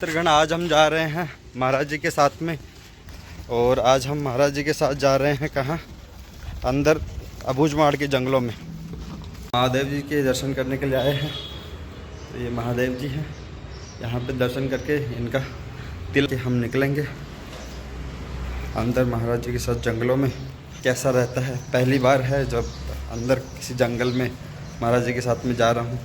मित्रगण, आज हम जा रहे हैं महाराज जी के साथ में। और आज हम महाराज जी के साथ जा रहे हैं कहाँ? अंदर अबूझमाड़ के जंगलों में महादेव जी के दर्शन करने के लिए आए हैं। तो ये महादेव जी हैं, यहाँ पे दर्शन करके इनका तिल के हम निकलेंगे अंदर महाराज जी के साथ जंगलों में। कैसा रहता है, पहली बार है जब अंदर किसी जंगल में महाराज जी के साथ में जा रहा हूँ,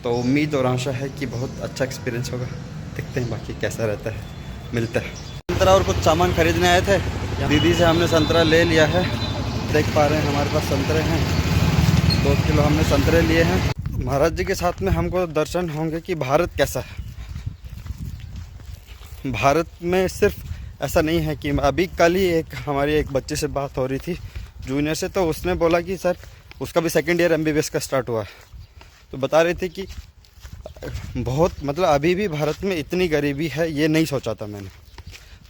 तो उम्मीद और आशा है कि बहुत अच्छा एक्सपीरियंस होगा। देखते हैं बाकी कैसा रहता है, मिलता है। संतरा और कुछ सामान खरीदने आए थे, दीदी से हमने संतरा ले लिया है। देख पा रहे हैं हमारे पास संतरे हैं, 2 किलो हमने संतरे लिए हैं। महाराज जी के साथ में हमको दर्शन होंगे कि भारत कैसा है। भारत में सिर्फ ऐसा नहीं है कि अभी कल ही हमारी एक बच्चे से बात हो रही थी जूनियर से, तो उसने बोला कि सर उसका भी सेकेंड ईयर MBBS का स्टार्ट हुआ है। तो बता रही थी कि बहुत मतलब अभी भी भारत में इतनी गरीबी है, ये नहीं सोचा था मैंने।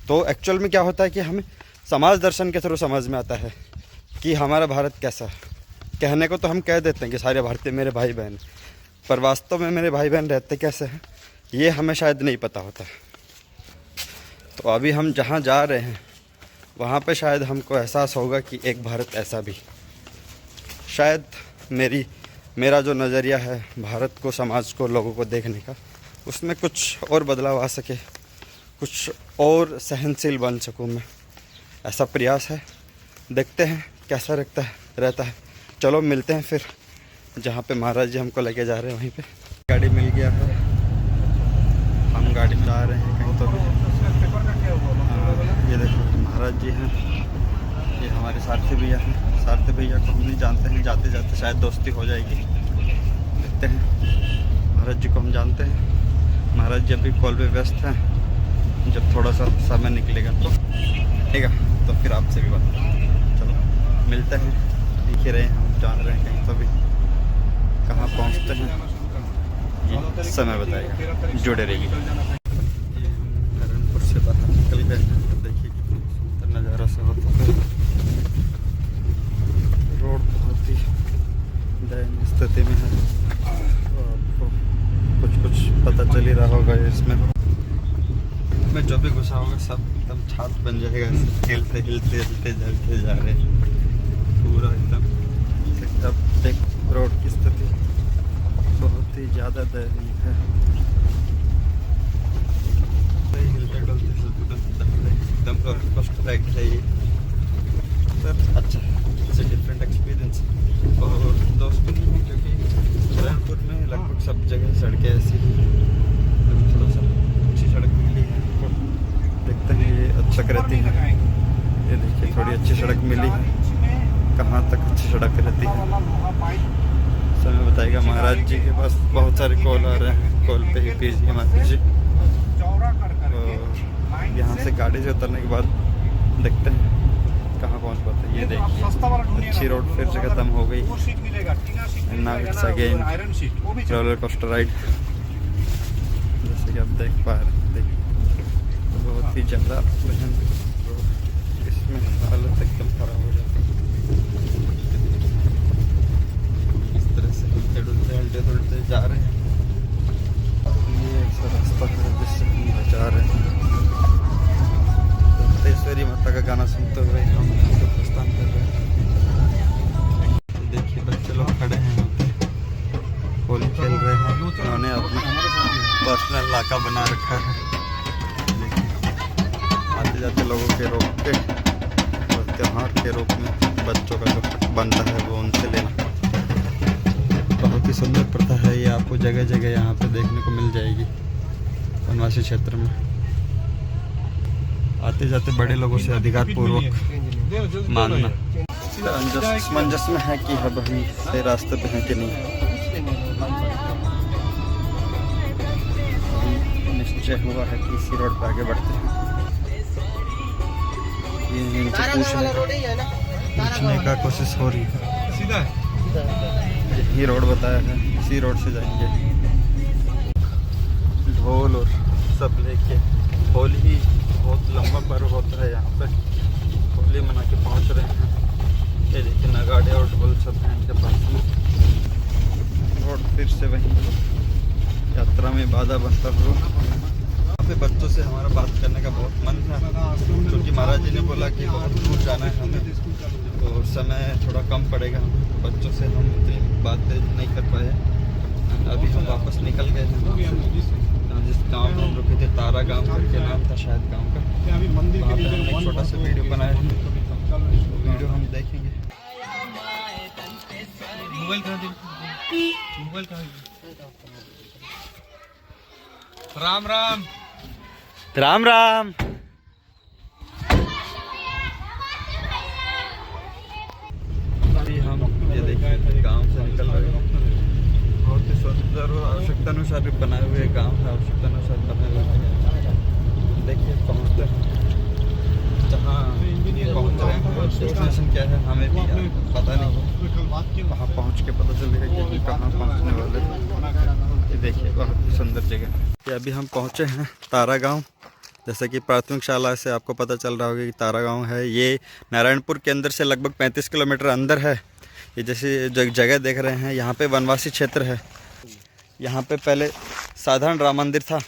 तो एक्चुअल में क्या होता है कि हमें समाज दर्शन के थ्रू समझ में आता है कि हमारा भारत कैसा है। कहने को तो हम कह देते हैं कि सारे भारतीय मेरे भाई बहन, पर वास्तव में मेरे भाई बहन रहते कैसे हैं ये हमें शायद नहीं पता होता है। तो अभी हम जहाँ जा रहे हैं वहाँ पे शायद हमको एहसास होगा कि एक भारत ऐसा भी शायद मेरा जो नज़रिया है भारत को, समाज को, लोगों को देखने का, उसमें कुछ और बदलाव आ सके, कुछ और सहनशील बन सकूं मैं, ऐसा प्रयास है। देखते हैं कैसा रहता है। चलो मिलते हैं फिर जहाँ पे महाराज जी हमको लेके जा रहे हैं वहीं पे। गाड़ी मिल गया है, हम गाड़ी में जा रहे हैं कहीं तो भी। ये देखो महाराज जी हैं, ये हमारे सारथी भैया हैं। सारथी भैया को हम नहीं जानते हैं, जाते जाते शायद दोस्ती हो जाएगी। देखते हैं, महाराज जी को हम जानते हैं। महाराज जी अभी कॉल पे व्यस्त हैं, जब थोड़ा सा समय निकलेगा तो ठीक है, तो फिर आपसे भी बात। चलो मिलते हैं, दिख ही रहे हैं, हम जान रहे हैं कहीं तो भी। कहाँ पहुँचते हैं ये समय बताएगा, जुड़े रहिए। नारायणपुर से बाहर निकल गए हैं, देखिए कितना सुंदर नज़ारा सा होता है। रोड बहुत ही दयनीय स्थिति में है, तो आपको कुछ पता चल ही रहा होगा। इसमें मैं जो भी घुसा होगा सब एकदम छात बन जाएगा। हिलते जलते जा रहे हैं पूरा एकदम। अब देख रोड की स्थिति बहुत ही ज़्यादा दयनीय है। हिलते डुलते एकदम कष्ट राइड है ये, पर अच्छा इट्स डिफरेंट एक्सपीरियंस। और दोस्तों नहीं है क्योंकि नारायणपुर में लगभग सब जगह सड़कें ऐसी हैं, थोड़ा सा अच्छी सड़क मिली है। देखते हैं ये अच्छा रहती है। ये देखिए थोड़ी अच्छी सड़क मिली है, कहाँ तक अच्छी सड़क रहती है समय बताएगा। महाराज जी के पास बहुत सारे कॉल आ रहे हैं, कॉल पे ही कीजिए महाराज जी। यहाँ से गाड़ी से उतरने के बाद देखते हैं कहाँ पहुँच पाते हैं। ये देखिए अच्छी रोड फिर से खत्म हो गई। Now it's again roller coaster ride, जैसे कि आप देख पा रहे हैं। देखिए बहुत ही ज़्यादा रोड, इसमें हालत एकदम खराब हो जाती है। इस तरह से हिलते डुलते जा रहे हैं। ये ऐसा रास्ता है जिससे हम जा रहे हैं। दंतेश्वरी माता का गाना सुनते हुए हम यहाँ से प्रस्थान कर रहे हैं। देखिए बच्चे लोग खड़े हैं यहाँ पे, होली खेल रहे हैं। उन्होंने अपना पर्सनल इलाका बना रखा है। देखिए आते जाते लोगों के रोक के और त्योहार के रूप में बच्चों का जो बनता है वो उनसे लेना। बहुत ही सुंदर प्रथा है ये, आपको जगह जगह यहाँ पे देखने को मिल जाएगी वनवासी क्षेत्र में। आते जाते बड़े लोगों से अधिकार पूर्वक मानना। असमंजस में है कि अब हम सही रास्ते पे हैं कि नहीं, निश्चय हुआ है कि इसी रोड पर आगे बढ़ते हैं। ये इनसे पूछने का कोशिश हो रही है। यही रोड बताया है, इसी रोड से जाएंगे। ढोल और सब लेके, होली बहुत लंबा पर्व होता है यहाँ पे, होली मना के पहुँच रहे हैं। ये देखिए नगाड़े और ढोल सब हैं इनके पास में। रोड फिर से वहीं यात्रा में बाधा बनता हुआ पे बच्चों से हमारा बात करने का बहुत मन था, क्योंकि महाराज जी ने बोला कि बहुत दूर जाना है हमें, तो समय थोड़ा कम पड़ेगा, बच्चों से हम इतनी बातें नहीं कर पाए। अभी हम वापस निकल गए हैं जिस गांव में हम रुके थे, तारा गांव करके नाम था शायद गांव का। वहाँ पे हमने एक छोटा सा वीडियो बनाया है, वीडियो हम देखेंगे। मोबाइल कहाँ राम राम राम राम। अभी हम ये देखिए गांव से निकल रहे हैं, बहुत ही सुंदर और आवश्यकतानुसार बनाए हुए गांव है, आवश्यकतानुसार बनाए हुए। देखिए पहुंचते हैं जहाँ पहुंच रहे हैं, डेस्टिनेशन क्या है हमें भी पता नहीं, वहाँ पहुँच के पता चलेगा कि कहाँ पहुँचने वाले हैं। ये देखिए बहुत ही सुंदर जगह। ये अभी हम पहुँचे हैं तारा गांव। जैसा कि प्राथमिक शाला से आपको पता चल रहा होगा कि तारा गांव है, ये नारायणपुर के अंदर से लगभग 35 किलोमीटर अंदर है। ये जैसे जगह देख रहे हैं, यहाँ पे वनवासी क्षेत्र है। यहाँ पे पहले साधारण राम मंदिर था,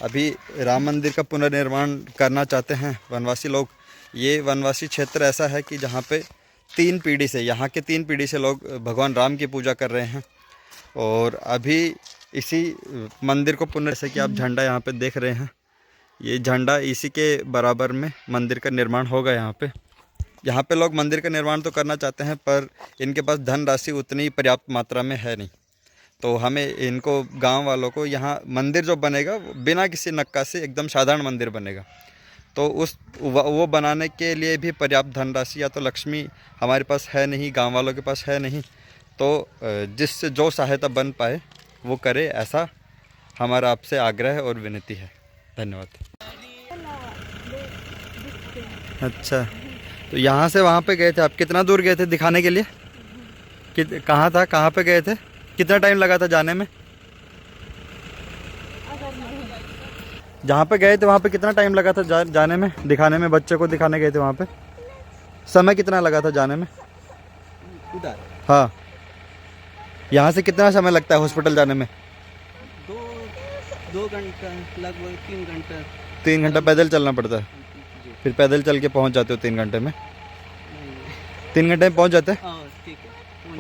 अभी राम मंदिर का पुनर्निर्माण करना चाहते हैं वनवासी लोग। ये वनवासी क्षेत्र ऐसा है कि जहाँ पे 3 पीढ़ी से, यहाँ के 3 पीढ़ी से लोग भगवान राम की पूजा कर रहे हैं। और अभी इसी मंदिर को जैसे कि आप झंडा यहाँ पे देख रहे हैं, ये झंडा इसी के बराबर में मंदिर का निर्माण होगा। यहाँ पे लोग मंदिर का निर्माण तो करना चाहते हैं, पर इनके पास धनराशि उतनी पर्याप्त मात्रा में है नहीं। तो हमें इनको गांव वालों को यहाँ मंदिर जो बनेगा बिना किसी नक्काशी एकदम साधारण मंदिर बनेगा, तो वो बनाने के लिए भी पर्याप्त धनराशि या तो लक्ष्मी हमारे पास है नहीं, गांव वालों के पास है नहीं। तो जिससे जो सहायता बन पाए वो करे, ऐसा हमारा आपसे आग्रह और विनती है। धन्यवाद। अच्छा, तो यहाँ से वहाँ पे गए थे आप? कितना दूर गए थे दिखाने के लिए? कहाँ था, कहाँ पे गए थे? कितना टाइम लगा था जाने में? जहाँ पे गए थे वहाँ पे कितना टाइम लगा था जाने में, दिखाने में? बच्चे को दिखाने गए थे वहाँ पे, समय कितना लगा था जाने में उधर? हाँ, यहाँ से कितना समय लगता है हॉस्पिटल जाने में? 2 घंटा, लगभग 3 घंटा। 3 घंटा पैदल चलना पड़ता है? फिर पैदल चल के पहुँच जाते हो 3 घंटे में? 3 घंटे में पहुँच जाते हैं? ठीक है,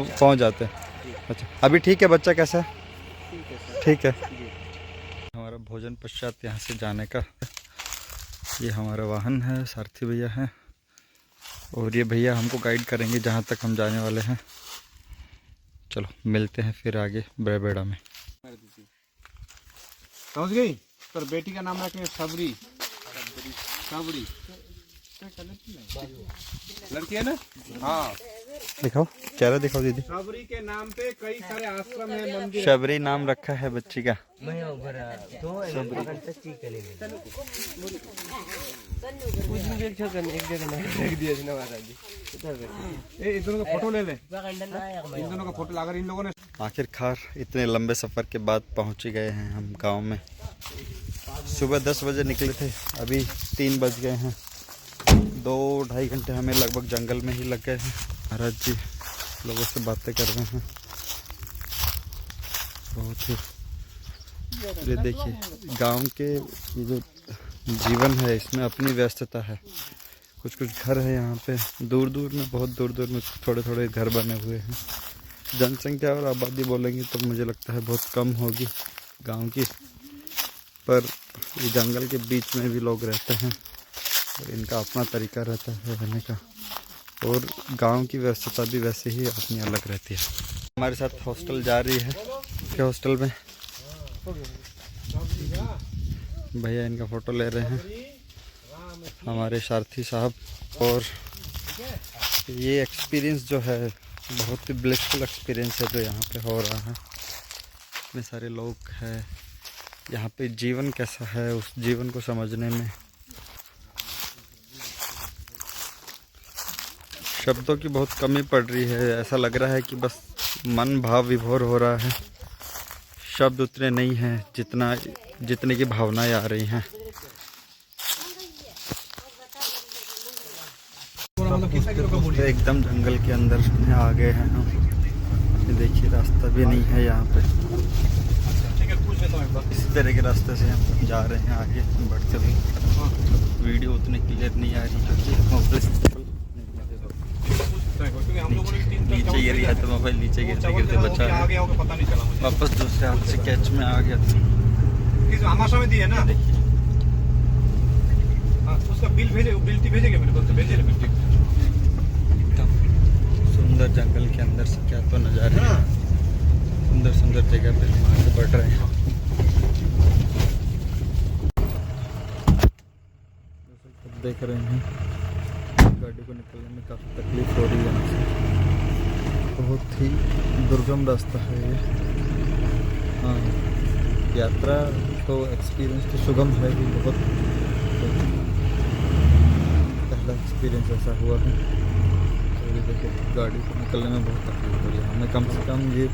पहुँच जाते हैं। अच्छा, अभी ठीक है? बच्चा कैसा है? ठीक है। हमारा भोजन पश्चात यहाँ से जाने का, ये हमारा वाहन है, सारथी भैया हैं, और ये भैया हमको गाइड करेंगे जहाँ तक हम जाने वाले हैं। चलो मिलते हैं फिर आगे बड़ेबेड़ा में। समझ गई? पर बेटी का नाम रखे सबरी। सबरी लड़की है ना? हाँ, दिखाओ चेहरा, दिखाओ दीदी। सबरी के नाम पे कई सारे आश्रम है, मंदिर। शबरी नाम रखा है बच्ची का। इन दोनों का फोटो ले ले, इन दोनों का फोटो। अगर इन लोगों ने आखिरकार इतने लंबे सफ़र के बाद पहुँच गए हैं हम गांव में। सुबह 10 बजे निकले थे, अभी 3 बज गए हैं। 2-2.5 घंटे हमें लगभग जंगल में ही लग गए हैं। महाराज जी लोगों से बातें कर रहे हैं, बहुत ही। ये देखिए गांव के ये जो जीवन है, इसमें अपनी व्यस्तता है। कुछ घर है यहाँ पे, दूर दूर में, बहुत दूर दूर में थोड़े थोड़े घर बने हुए हैं। जनसंख्या और आबादी बोलेंगे तो मुझे लगता है बहुत कम होगी गांव की, पर ये जंगल के बीच में भी लोग रहते हैं और इनका अपना तरीका रहता है रहने का, और गांव की व्यवस्था भी वैसे ही अपनी अलग रहती है। हमारे साथ हॉस्टल जा रही है, के हॉस्टल में भैया इनका फ़ोटो ले रहे हैं, हमारे सारथी साहब। और ये एक्सपीरियंस जो है बहुत ही ब्लिसफुल एक्सपीरियंस है जो यहाँ पे हो रहा है। इतने सारे लोग हैं यहाँ पे, जीवन कैसा है उस जीवन को समझने में शब्दों की बहुत कमी पड़ रही है। ऐसा लग रहा है कि बस मन भाव विभोर हो रहा है, शब्द उतने नहीं हैं जितने की भावनाएं आ रही हैं। एकदम जंगल के अंदर में आ गए हैं हम। ये देखिए रास्ता भी नहीं है यहाँ पे। इसी तरह के रास्ते से हम जा रहे हैं आगे बढ़ते हुए। वीडियो उतनी क्लियर नहीं आ रही क्योंकि मोबाइल नीचे गिर गया तो मोबाइल नीचे गिरते गिरते बचा है। वापस दूसरे हाथ से कैच में आ गया था। हमारे समय दी है ना, देखिए उसका बिल भेजेंगे मेरे को, भेजे एकदम सुंदर जंगल के अंदर से क्या तो नज़ारे हैं। सुंदर सुंदर जगह पे हम आगे बढ़ रहे हैं। जैसे कि आप देख रहे हैं गाड़ी को निकलने में काफ़ी तकलीफ हो रही है यहाँ से। बहुत ही दुर्गम रास्ता है ये। हाँ, यात्रा तो एक्सपीरियंस तो सुगम है ही बहुत। पहला एक्सपीरियंस ऐसा हुआ है। तो ये देखो गाड़ी को निकलने में बहुत तकलीफ हो रही है। हमें कम से कम ये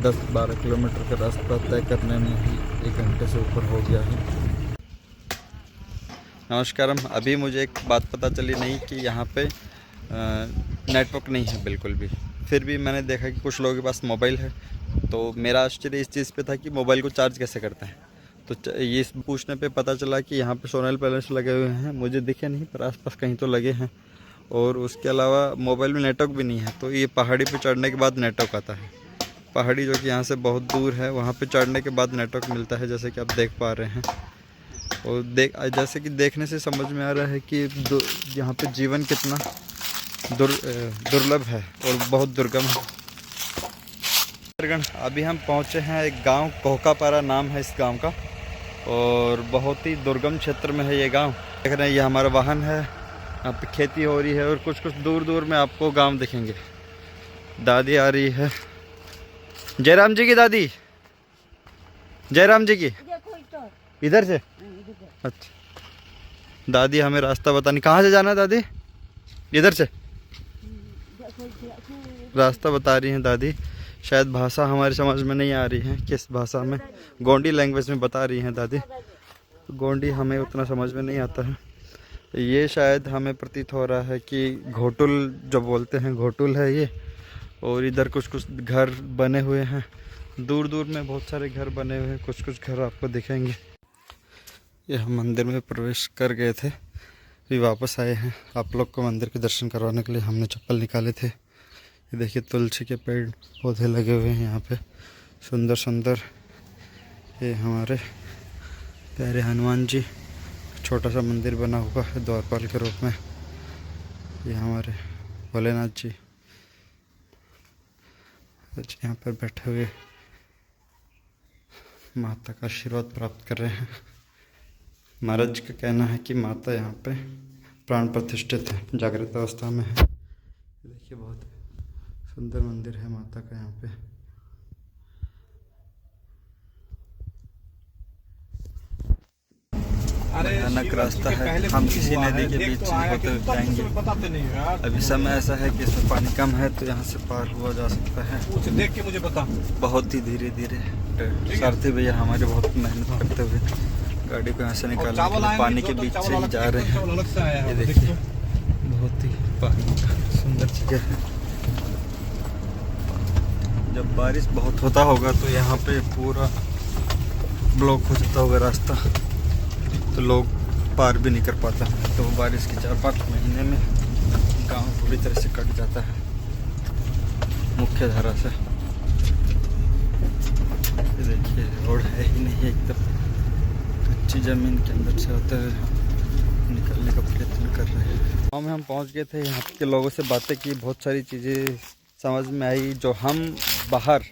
10-12 किलोमीटर का रास्ता तय करने में ही 1 घंटे से ऊपर हो गया है। नमस्कारम। अभी मुझे एक बात पता चली नहीं कि यहाँ पे नेटवर्क नहीं है बिल्कुल भी। फिर भी मैंने देखा कि कुछ लोगों के पास मोबाइल है। तो मेरा आश्चर्य इस चीज़ पे था कि मोबाइल को चार्ज कैसे करते हैं। तो ये पूछने पे पता चला कि यहाँ पे सोलर पैनल्स लगे हुए हैं। मुझे दिखे नहीं पर आसपास कहीं तो लगे हैं। और उसके अलावा मोबाइल में नेटवर्क भी नहीं है। तो ये पहाड़ी पे चढ़ने के बाद नेटवर्क आता है। पहाड़ी जो कि यहाँ से बहुत दूर है, वहाँ पे चढ़ने के बाद नेटवर्क मिलता है, जैसे कि आप देख पा रहे हैं। और जैसे कि देखने से समझ में आ रहा है कि यहाँ पे जीवन कितना दुर्लभ है और बहुत दुर्गम है। अभी हम पहुँचे हैं एक गांव, कोहकापारा नाम है इस गांव का, और बहुत ही दुर्गम क्षेत्र में है ये गांव। देख रहे हैं ये हमारा वाहन है, यहाँ पे खेती हो रही है और कुछ कुछ दूर दूर में आपको गांव दिखेंगे। दादी आ रही है, जयराम जी की दादी, जयराम जी की इधर से। अच्छा, दादी हमें रास्ता बतानी, कहाँ से जाना है दादी? इधर से रास्ता बता रही हैं दादी। शायद भाषा हमारी समझ में नहीं आ रही है, किस भाषा में, गोंडी लैंग्वेज में बता रही हैं दादी। गोंडी हमें उतना समझ में नहीं आता है। ये शायद हमें प्रतीत हो रहा है कि घोटुल जो बोलते हैं, घोटुल है ये। और इधर कुछ कुछ घर बने हुए हैं, दूर दूर में बहुत सारे घर बने हुए हैं। कुछ कुछ घर आपको दिखेंगे। ये हम मंदिर में प्रवेश कर गए थे, फिर वापस आए हैं आप लोग को मंदिर के दर्शन करवाने के लिए। हमने चप्पल निकाले थे। ये देखिए तुलसी के पेड़ पौधे लगे हुए हैं यहाँ पे, सुंदर सुंदर। ये हमारे प्यारे हनुमान जी, छोटा सा मंदिर बना हुआ है द्वारपाल के रूप में। ये हमारे भोलेनाथ जी यहाँ पर बैठे हुए माता का आशीर्वाद प्राप्त कर रहे हैं। महाराज जी का कहना है कि माता यहाँ पे प्राण प्रतिष्ठित है, जागृत अवस्था में है। देखिए बहुत सुंदर मंदिर है माता का यहाँ पे। भयानक रास्ता है, हम किसी नदी के बीच से होते हुए जाएंगे। अभी समय ऐसा है कि इसमें पानी कम है तो यहाँ से पार हुआ जा सकता है। देख के मुझे बता। बहुत ही धीरे धीरे सारथी भैया हमारे बहुत मेहनत करते हुए गाड़ी को यहाँ से निकालने के लिए पानी के बीच से ही जा रहे हैं। ये देखिए बहुत ही पानी का सुंदर जगह है। जब बारिश बहुत होता होगा तो यहाँ पे पूरा ब्लॉक हो जाता होगा रास्ता, तो लोग पार भी नहीं कर पाता। तो बारिश के 4-5 महीने में गांव पूरी तरह से कट जाता है मुख्य धारा से। ये देखिए रोड है ही नहीं, एकदम कच्ची जमीन के अंदर से होते हुए निकलने का प्रयत्न कर रहे हैं। गाँव में हम पहुंच गए थे, यहाँ के लोगों से बातें की, बहुत सारी चीज़ें समझ में आई जो हम बाहर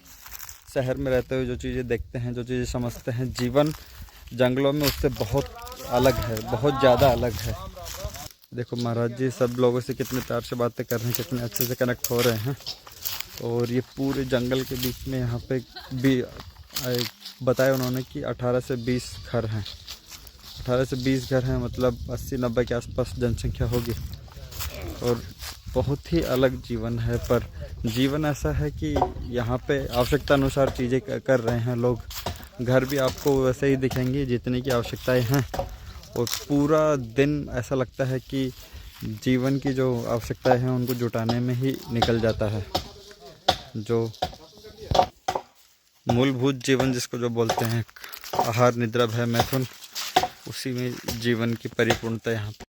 शहर में रहते हुए जो चीज़ें देखते हैं, जो चीज़ें समझते हैं। जीवन जंगलों में उससे बहुत अलग है, बहुत ज़्यादा अलग है। देखो महाराज जी सब लोगों से कितने प्यार से बातें कर रहे हैं, कितने अच्छे से कनेक्ट हो रहे हैं। और ये पूरे जंगल के बीच में यहाँ पे भी बताया उन्होंने कि 18 से 20 घर हैं। 18 से 20 घर हैं, मतलब 80-90 के आसपास जनसंख्या होगी। और बहुत ही अलग जीवन है, पर जीवन ऐसा है कि यहाँ पे आवश्यकता अनुसार चीज़ें कर रहे हैं लोग। घर भी आपको वैसे ही दिखेंगी जितनी की आवश्यकताएं हैं। और पूरा दिन ऐसा लगता है कि जीवन की जो आवश्यकताएं हैं उनको जुटाने में ही निकल जाता है। जो मूलभूत जीवन जिसको जो बोलते हैं, आहार निद्रा भय मैथुन, उसी में जीवन की परिपूर्णता यहाँ पे।